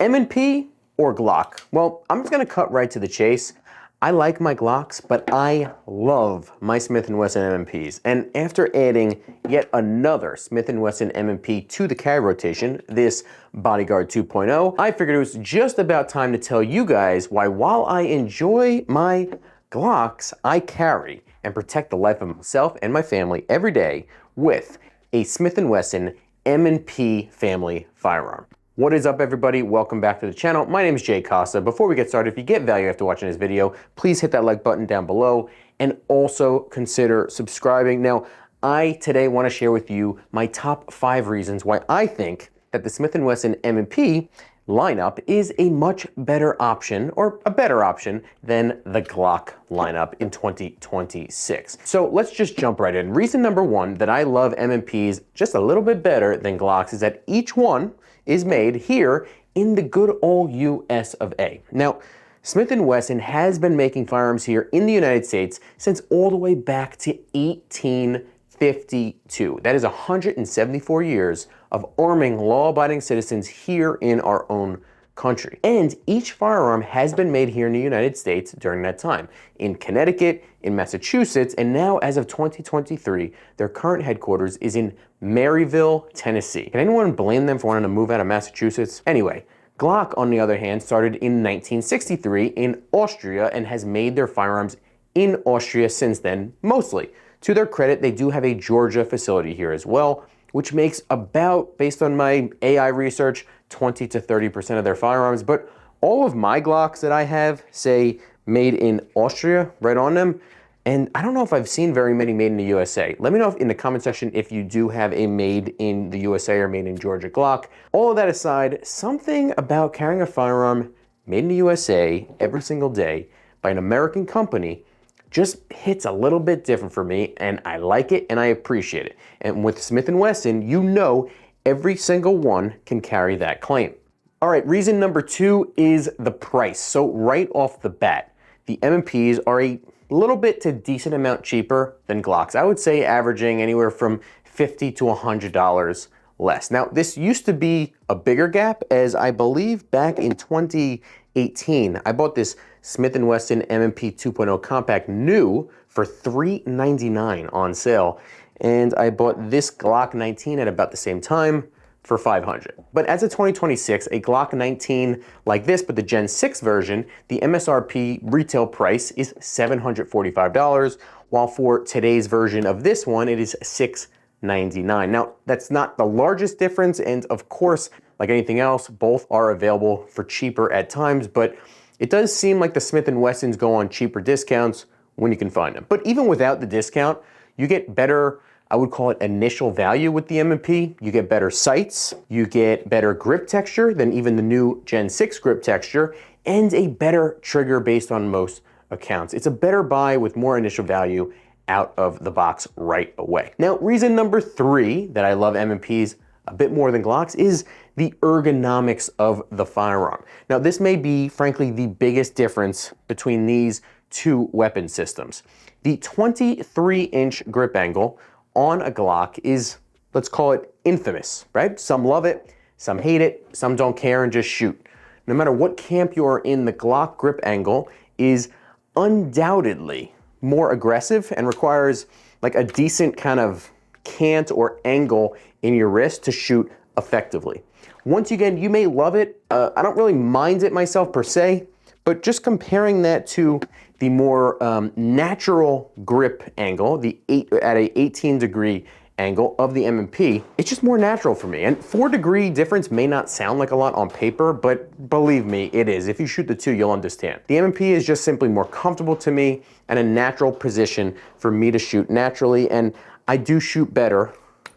M&P or Glock? Well, I'm just gonna cut right to the chase. I like my Glocks, but I love my Smith Wesson M&Ps. And after adding yet another Smith Wesson M&P to the carry rotation, this Bodyguard 2.0, I figured it was just about time to tell you guys why, while I enjoy my Glocks, I carry and protect the life of myself and my family every day with a Smith Wesson M&P family firearm. What is up, everybody? Welcome back to the channel. My name is Jay Costa. Before we get started, if you get value after watching this video, please hit that like button down below and also consider subscribing. Now, I today want to share with you my top 5 reasons why I think that the Smith Wesson M&P lineup is a much better option, or a better option, than the Glock lineup in 2026. So let's just jump right in. Reason number 1 that I love M&Ps just a little bit better than Glocks is that each one is made here in the good old US of A. Now, Smith & Wesson has been making firearms here in the United States since all the way back to 1852. That is 174 years of arming law-abiding citizens here in our own country. And each firearm has been made here in the United States during that time. In Connecticut, in Massachusetts, and now as of 2023, their current headquarters is in Maryville, Tennessee. Can anyone blame them for wanting to move out of Massachusetts? Anyway, Glock, on the other hand, started in 1963 in Austria and has made their firearms in Austria since then, mostly. To their credit, they do have a Georgia facility here as well, which makes about, based on my AI research, 20 to 30% of their firearms. But all of my Glocks that I have say made in Austria right on them. And I don't know if I've seen very many made in the USA. Let me know in the comment section if you do have a made in the USA or made in Georgia Glock. All of that aside, something about carrying a firearm made in the USA every single day by an American company just hits a little bit different for me, and I like it and I appreciate it. And with Smith & Wesson, you know every single one can carry that claim. All right, reason number 2 is the price. So right off the bat, the M&Ps are a little bit to decent amount cheaper than Glocks. I would say averaging anywhere from $50 to $100 less. Now, this used to be a bigger gap, as I believe back in 2018, I bought this Smith & Wesson M&P 2.0 Compact new for $399 on sale. And I bought this Glock 19 at about the same time for $500. But as of 2026, a Glock 19 like this, but the Gen 6 version, the MSRP retail price is $745, while for today's version of this one, it is $699. Now, that's not the largest difference, and of course, like anything else, both are available for cheaper at times, but it does seem like the Smith & Wessons go on cheaper discounts when you can find them. But even without the discount, you get better, I would call it initial value with the M&P. You get better sights, you get better grip texture than even the new Gen 6 grip texture, and a better trigger based on most accounts. It's a better buy with more initial value out of the box right away. Now, reason number 3 that I love M&Ps a bit more than Glocks is the ergonomics of the firearm. Now, this may be, frankly, the biggest difference between these two weapon systems. The 23-inch grip angle on a Glock is, let's call it, infamous, right? Some love it, some hate it, some don't care and just shoot. No matter what camp you are in, the Glock grip angle is undoubtedly more aggressive and requires like a decent kind of cant or angle in your wrist to shoot effectively. Once again, you may love it. I don't really mind it myself per se, but just comparing that to the more natural grip angle, at a 18-degree angle of the M&P, it's just more natural for me. And 4-degree difference may not sound like a lot on paper, but believe me, it is. If you shoot the two, you'll understand. The M&P is just simply more comfortable to me and a natural position for me to shoot naturally, and I do shoot better,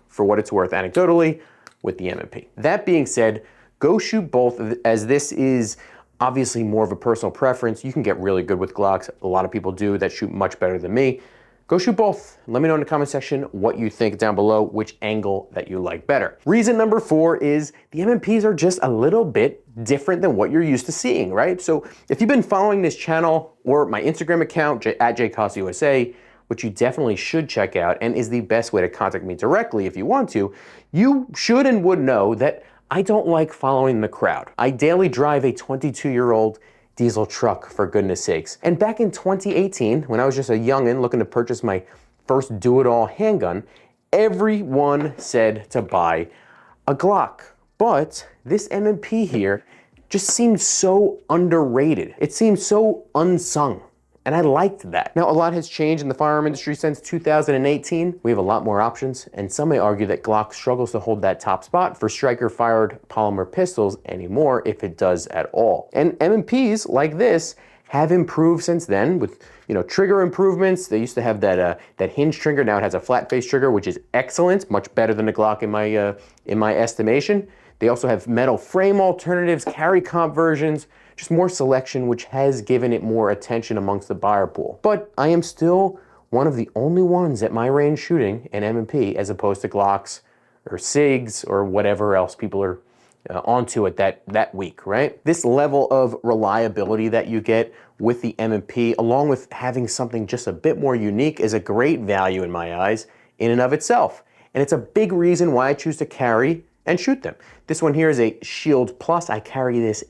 for what it's worth, anecdotally, with the M&P. That being said, go shoot both, as this is obviously more of a personal preference. You can get really good with Glocks. A lot of people do that shoot much better than me. Go shoot both. Let me know in the comment section what you think down below, which angle that you like better. Reason number 4 is the M&Ps are just a little bit different than what you're used to seeing, right? So if you've been following this channel or my Instagram account, at JCostaUSA, which you definitely should check out and is the best way to contact me directly if you want to, you should and would know that I don't like following the crowd. I daily drive a 22-year-old diesel truck, for goodness sakes. And back in 2018, when I was just a youngin' looking to purchase my first do-it-all handgun, everyone said to buy a Glock. But this M&P here just seemed so underrated. It seemed so unsung. And I liked that. Now, a lot has changed in the firearm industry since 2018. We have a lot more options, and some may argue that Glock struggles to hold that top spot for striker-fired polymer pistols anymore, if it does at all. And M&Ps like this have improved since then with, trigger improvements. They used to have that hinge trigger. Now it has a flat face trigger, which is excellent, much better than the Glock in my estimation. They also have metal frame alternatives, carry comp versions, just more selection, which has given it more attention amongst the buyer pool. But I am still one of the only ones at my range shooting an M&P as opposed to Glocks or SIGs or whatever else people are onto it that week, right? This level of reliability that you get with the M&P, along with having something just a bit more unique, is a great value in my eyes in and of itself. And it's a big reason why I choose to carry and shoot them. This one here is a Shield Plus. I carry this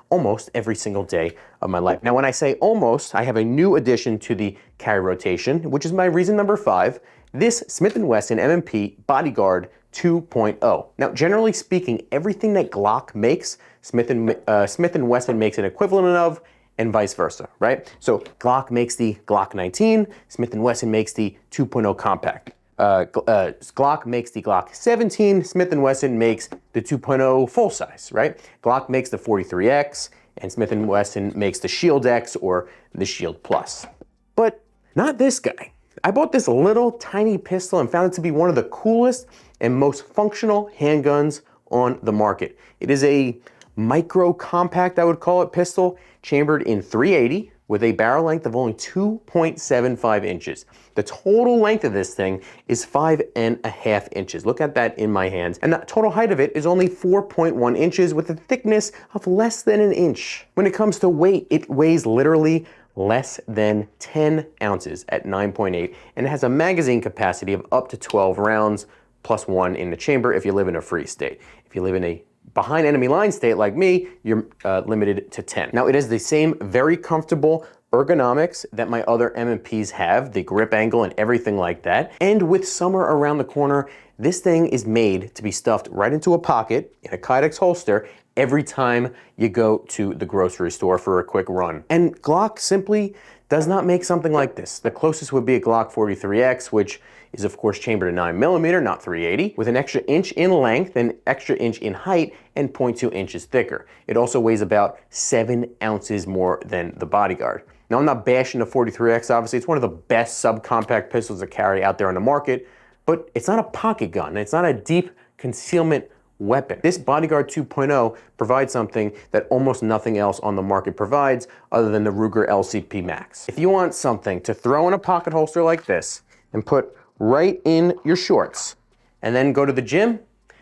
almost every single day of my life. Now, when I say almost, I have a new addition to the carry rotation, which is my reason number 5, this Smith Wesson M&P Bodyguard 2.0. Now, generally speaking, everything that Glock makes, Smith & Wesson makes an equivalent of, and vice versa, right? So Glock makes the Glock 19, Smith & Wesson makes the 2.0 compact. Glock makes the Glock 17, Smith & Wesson makes the 2.0 full size, right? Glock makes the 43X, and Smith & Wesson makes the Shield X or the Shield Plus. But not this guy. I bought this little tiny pistol and found it to be one of the coolest and most functional handguns on the market. It is a micro compact, I would call it, pistol, chambered in .380 with a barrel length of only 2.75 inches. The total length of this thing is 5.5 inches. Look at that in my hands. And the total height of it is only 4.1 inches with a thickness of less than an inch. When it comes to weight, it weighs literally less than 10 ounces at 9.8, and it has a magazine capacity of up to 12 rounds plus 1 in the chamber if you live in a free state. If you live in a behind enemy line state like me, you're limited to 10. Now, it is the same very comfortable ergonomics that my other M&Ps have, the grip angle and everything like that. And with summer around the corner, this thing is made to be stuffed right into a pocket in a Kydex holster every time you go to the grocery store for a quick run. And Glock simply does not make something like this. The closest would be a Glock 43X, which is of course chambered at 9mm, not .380, with an extra inch in length, an extra inch in height, and 0.2 inches thicker. It also weighs about 7 ounces more than the Bodyguard. Now, I'm not bashing the 43X, obviously. It's one of the best subcompact pistols to carry out there on the market, but it's not a pocket gun. It's not a deep concealment weapon. This Bodyguard 2.0 provides something that almost nothing else on the market provides other than the Ruger LCP Max. If you want something to throw in a pocket holster like this and put right in your shorts and then go to the gym,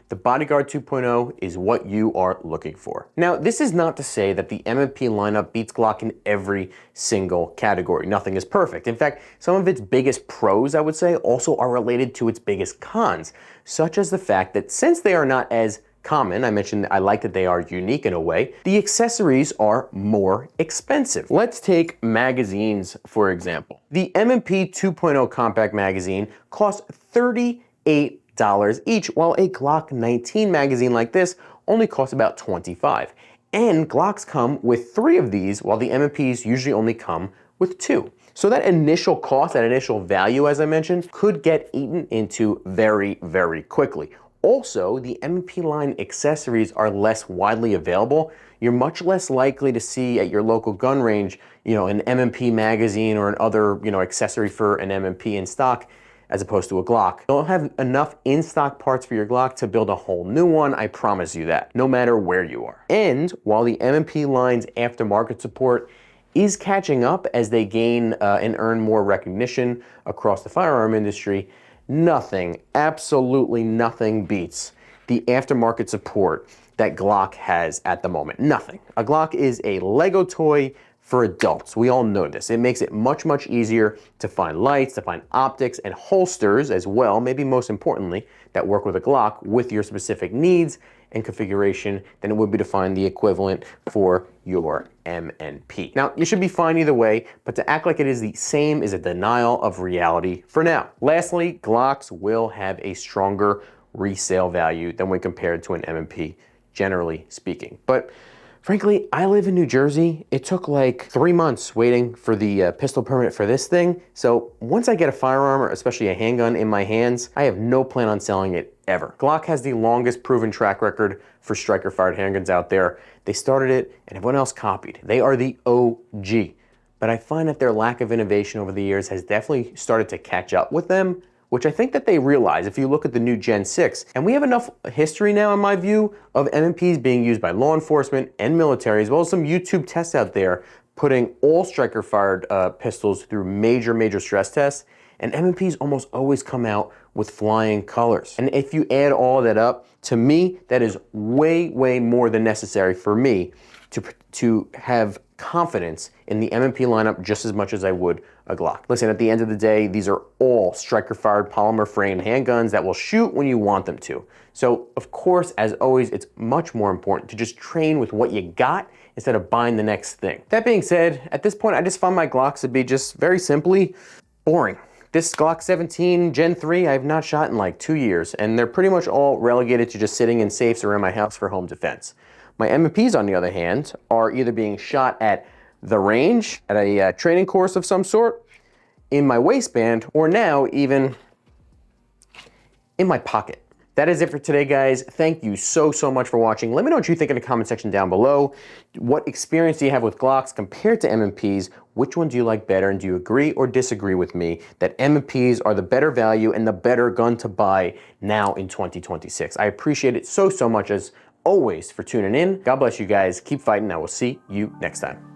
the Bodyguard 2.0 is what you are looking for. Now, this is not to say that the M&P lineup beats Glock in every single category. Nothing is perfect. In fact, some of its biggest pros, I would say, also are related to its biggest cons, such as the fact that since they are not as common, I mentioned I like that they are unique in a way, the accessories are more expensive. Let's take magazines, for example. The M&P 2.0 compact magazine costs $38 each, while a Glock 19 magazine like this only costs about $25. And Glocks come with 3 of these, while the M&Ps usually only come with 2. So that initial cost, that initial value, as I mentioned, could get eaten into very, very quickly. Also, the M&P line accessories are less widely available. You're much less likely to see at your local gun range, an M&P magazine or an other, accessory for an M&P in stock, as opposed to a Glock. You don't have enough in-stock parts for your Glock to build a whole new one, I promise you that, no matter where you are. And while the M&P line's aftermarket support is catching up as they gain and earn more recognition across the firearm industry, nothing, absolutely nothing beats the aftermarket support that Glock has at the moment. Nothing. A Glock is a Lego toy for adults. We all know this. It makes it much, much easier to find lights, to find optics, and holsters as well, maybe most importantly, that work with a Glock with your specific needs and configuration than it would be to find the equivalent for your M&P. Now, you should be fine either way, but to act like it is the same is a denial of reality for now. Lastly, Glocks will have a stronger resale value than when compared to an M&P, generally speaking. But frankly, I live in New Jersey. It took like 3 months waiting for the pistol permit for this thing. So once I get a firearm, or especially a handgun in my hands, I have no plan on selling it ever. Glock has the longest proven track record for striker-fired handguns out there. They started it and everyone else copied. They are the OG. But I find that their lack of innovation over the years has definitely started to catch up with them, which I think that they realize if you look at the new Gen 6. And we have enough history now, in my view, of M&Ps being used by law enforcement and military, as well as some YouTube tests out there putting all striker-fired pistols through major stress tests. And M&Ps almost always come out with flying colors. And if you add all that up, to me, that is way more than necessary for me to have confidence in the M&P lineup just as much as I would a Glock. Listen, at the end of the day, these are all striker-fired polymer frame handguns that will shoot when you want them to. So, of course, as always, it's much more important to just train with what you got instead of buying the next thing. That being said, at this point, I just find my Glocks to be just very simply boring. This Glock 17 Gen 3 I have not shot in like 2 years, and they're pretty much all relegated to just sitting in safes around my house for home defense. My M&Ps, on the other hand, are either being shot at the range, at a training course of some sort, in my waistband, or now even in my pocket. That is it for today, guys. Thank you so much for watching. Let me know what you think in the comment section down below. What experience do you have with Glocks compared to M&Ps? Which one do you like better? And do you agree or disagree with me that M&Ps are the better value and the better gun to buy now in 2026? I appreciate it so much, as always, for tuning in. God bless you guys. Keep fighting. I will see you next time.